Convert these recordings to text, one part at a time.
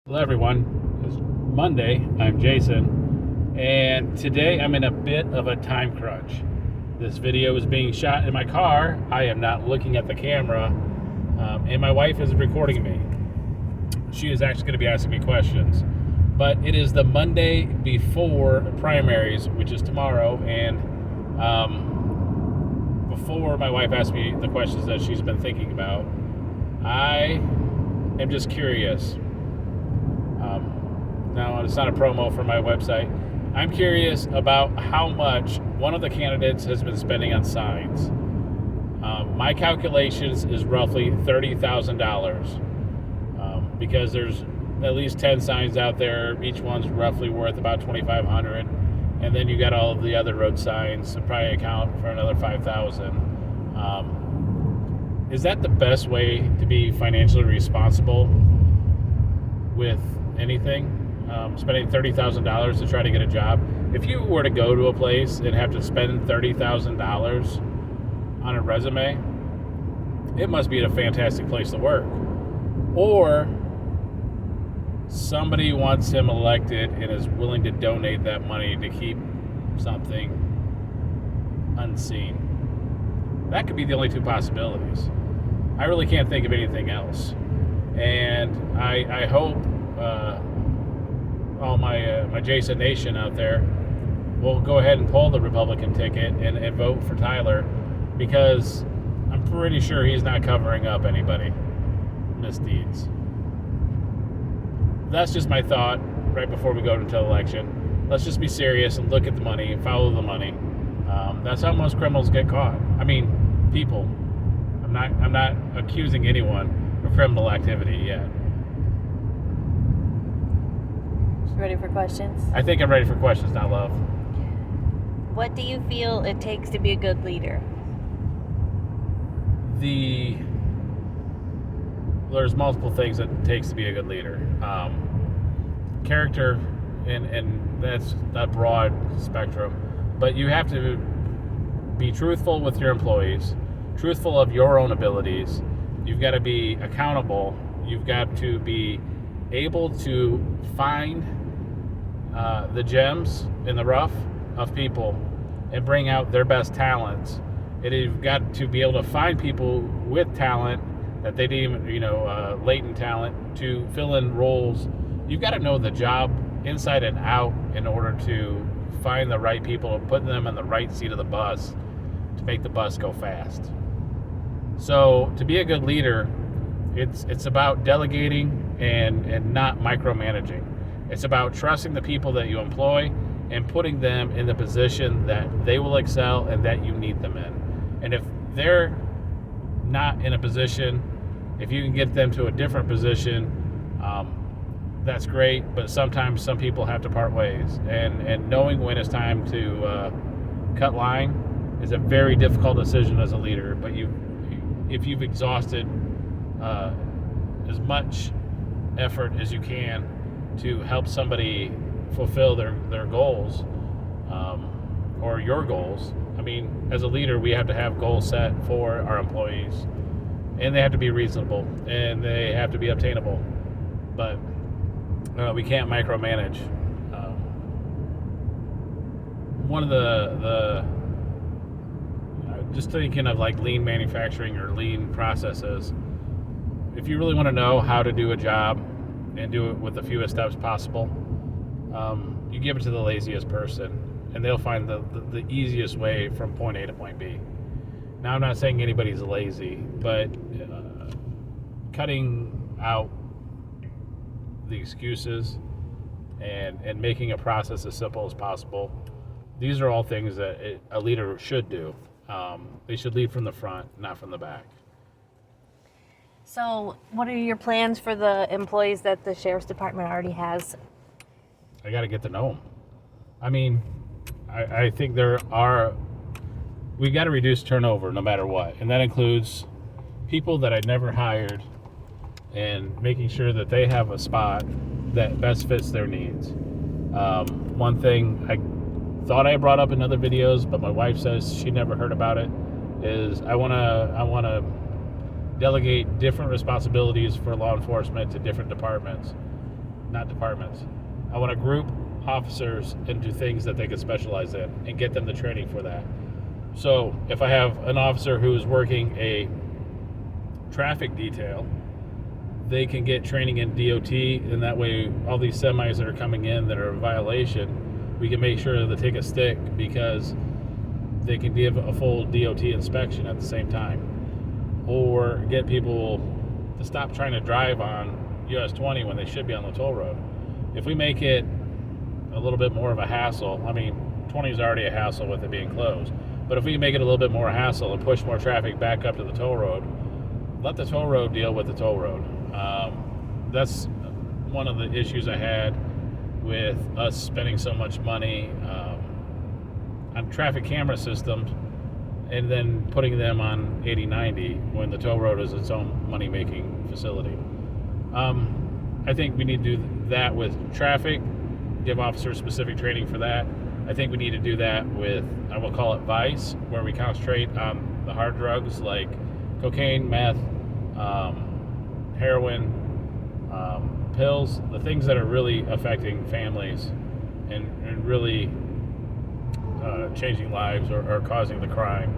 Hello, everyone. It's Monday. I'm Jason, and today I'm in a bit of a time crunch. This video is being shot in my car. I am not looking at the camera, and my wife is recording me. She is actually going to be asking me questions, but it is the Monday before primaries, which is tomorrow, and before my wife asked me the questions that she's been thinking about, I am just curious. Now, it's not a promo for my website. I'm curious about how much one of the candidates has been spending on signs. My calculations is roughly $30,000 because there's at least 10 signs out there. Each one's roughly worth about $2,500, and then you got all of the other road signs, so probably account for another $5,000. Is that the best way to be financially responsible with anything? Spending $30,000 to try to get a job. If you were to go to a place and have to spend $30,000 on a resume, it must be a fantastic place to work. Or somebody wants him elected and is willing to donate that money to keep something unseen. That could be the only two possibilities. I really can't think of anything else. And I hope all my Jason Nation out there will go ahead and pull the Republican ticket and vote for Tyler, because I'm pretty sure he's not covering up anybody misdeeds. That's just my thought right before we go into election. Let's just be serious and look at the money and follow the money. That's how most criminals get caught. I mean, people. I'm not accusing anyone of criminal activity yet. Ready for questions? I think I'm ready for questions now, love. What do you feel it takes to be a good leader? There's multiple things that it takes to be a good leader. Character, and that's a broad spectrum, but you have to be truthful with your employees, truthful of your own abilities. You've got to be accountable. You've got to be able to find the gems in the rough of people and bring out their best talents. And you've got to be able to find people with talent that they didn't even, latent talent to fill in roles. You've got to know the job inside and out in order to find the right people and put them in the right seat of the bus to make the bus go fast. So to be a good leader, it's about delegating and not micromanaging. It's about trusting the people that you employ and putting them in the position that they will excel and that you need them in. And if they're not in a position, if you can get them to a different position, that's great. But sometimes some people have to part ways. And knowing when it's time to cut line is a very difficult decision as a leader. But if you've exhausted as much effort as you can to help somebody fulfill their goals, or your goals. I mean, as a leader, we have to have goals set for our employees, and they have to be reasonable, and they have to be obtainable, but we can't micromanage. One of the just thinking of like lean manufacturing or lean processes, if you really want to know how to do a job and do it with the fewest steps possible, you give it to the laziest person, and they'll find the easiest way from point A to point B. Now, I'm not saying anybody's lazy, but cutting out the excuses and making a process as simple as possible, these are all things that a leader should do. They should lead from the front, not from the back. So, what are your plans for the employees that the Sheriff's Department already has? I got to get to know them. I mean, I think we got to reduce turnover no matter what. And that includes people that I never hired and making sure that they have a spot that best fits their needs. One thing I thought I brought up in other videos, but my wife says she never heard about it, is I want to delegate different responsibilities for law enforcement to different departments. not departments. I want to group officers into things that they could specialize in and get them the training for that. So if I have an officer who is working a traffic detail, they can get training in DOT, and that way all these semis that are coming in that are in violation, we can make sure that they take a stick because they can give a full DOT inspection at the same time. Or get people to stop trying to drive on US 20 when they should be on the toll road. If we make it a little bit more of a hassle, I mean, 20 is already a hassle with it being closed, but if we can make it a little bit more hassle and push more traffic back up to the toll road, let the toll road deal with the toll road. That's one of the issues I had with us spending so much money on traffic camera systems and then putting them on 80/90 when the toll road is its own money-making facility. I think we need to do that with traffic, give officers specific training for that. I think we need to do that with, I will call it vice, where we concentrate on the hard drugs like cocaine, meth, heroin, pills, the things that are really affecting families and really changing lives or causing the crime.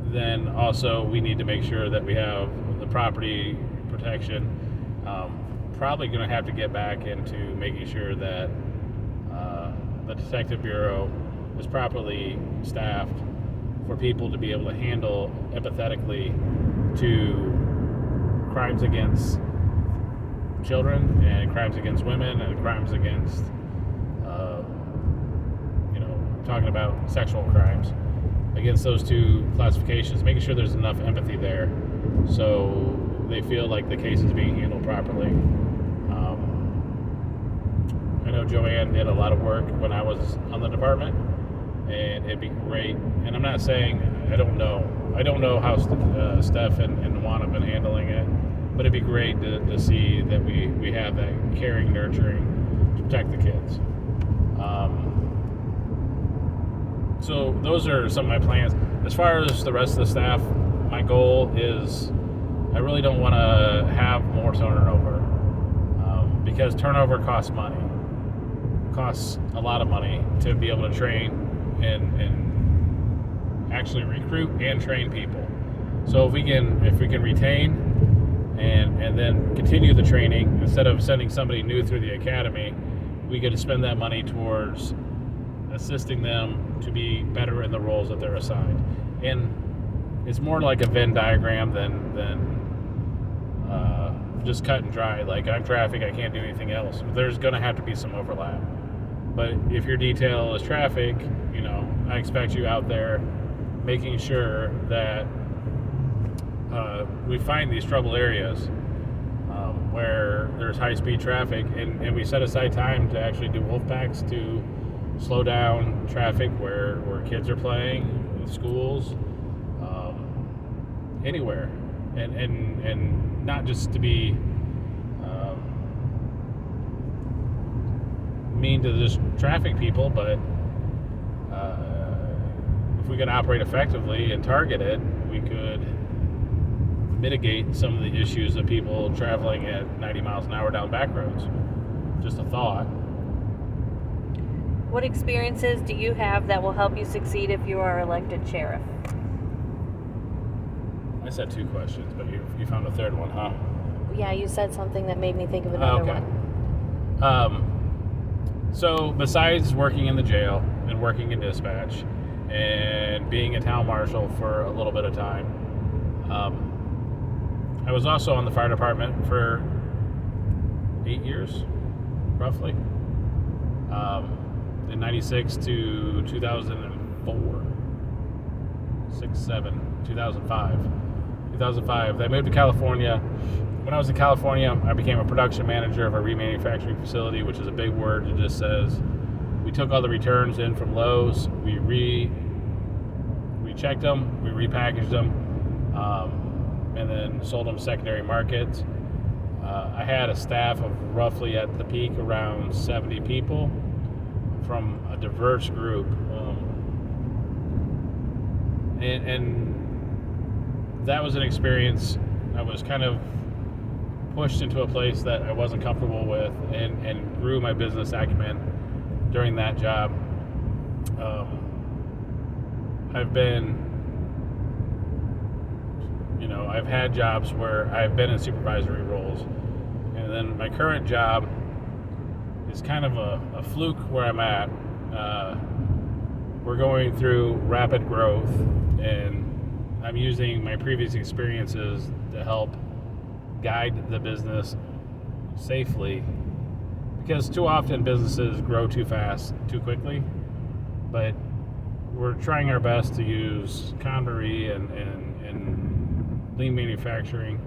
Then also we need to make sure that we have the property protection. Probably going to have to get back into making sure that the Detective Bureau is properly staffed for people to be able to handle empathetically to crimes against children and crimes against women and crimes against, talking about sexual crimes, against those two classifications, making sure there's enough empathy there so they feel like the case is being handled properly. I know Joanne did a lot of work when I was on the department, and it'd be great. And I'm not saying I don't know how Steph and Juan have been handling it, but it'd be great to see that we have that caring, nurturing to protect the kids. So those are some of my plans. As far as the rest of the staff, my goal is I really don't want to have more turnover because turnover costs money. It costs a lot of money to be able to train and actually recruit and train people. So if we can retain and then continue the training instead of sending somebody new through the academy, we get to spend that money towards assisting them to be better in the roles that they're assigned. And it's more like a Venn diagram than just cut and dry. Like, I'm traffic, I can't do anything else. There's going to have to be some overlap. But if your detail is traffic, I expect you out there making sure that we find these trouble areas where there's high-speed traffic, and we set aside time to actually do wolf packs to slow down traffic where kids are playing, in schools, anywhere, and not just to be mean to just traffic people, but if we could operate effectively and target it, we could mitigate some of the issues of people traveling at 90 miles an hour down back roads. Just a thought. What experiences do you have that will help you succeed if you are elected sheriff? I said two questions, but you found a third one, huh? Yeah, you said something that made me think of another one. So besides working in the jail and working in dispatch and being a town marshal for a little bit of time, I was also on the fire department for 8 years, roughly. In 96 to 2004, 6, 7, 2005. 2005, I moved to California. When I was in California, I became a production manager of a remanufacturing facility, which is a big word. It just says we took all the returns in from Lowe's, we rechecked them, we repackaged them, and then sold them secondary markets. I had a staff of roughly at the peak around 70 people from a diverse group. And that was an experience. I was kind of pushed into a place that I wasn't comfortable with, and grew my business acumen during that job. I've had jobs where I've been in supervisory roles, and then my current job is kind of a fluke where I'm at. We're going through rapid growth, and I'm using my previous experiences to help guide the business safely, because too often businesses grow too fast, too quickly. But we're trying our best to use KonVari and lean manufacturing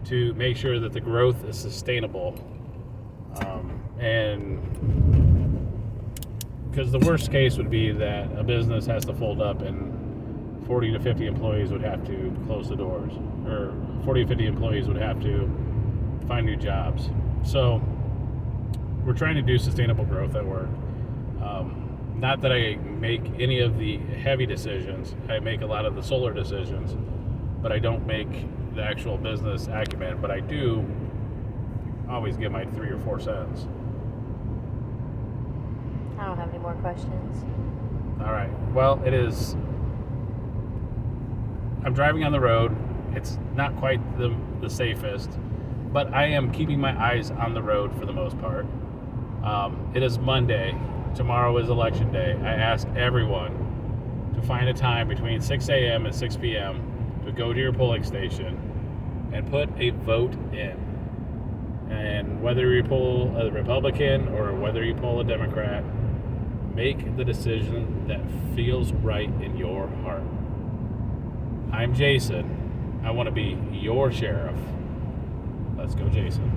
to make sure that the growth is sustainable. And because the worst case would be that a business has to fold up and 40 to 50 employees would have to close the doors, or 40 to 50 employees would have to find new jobs. So we're trying to do sustainable growth at work. Not that I make any of the heavy decisions. I make a lot of the solar decisions, but I don't make the actual business acumen. But I do always give my 3 or 4 cents. I don't have any more questions. All right. Well, it is. I'm driving on the road. It's not quite the safest, but I am keeping my eyes on the road for the most part. It is Monday. Tomorrow is election day. I ask everyone to find a time between 6 a.m. and 6 p.m. to go to your polling station and put a vote in. And whether you poll a Republican or whether you poll a Democrat, make the decision that feels right in your heart. I'm Jason. I want to be your sheriff. Let's go, Jason.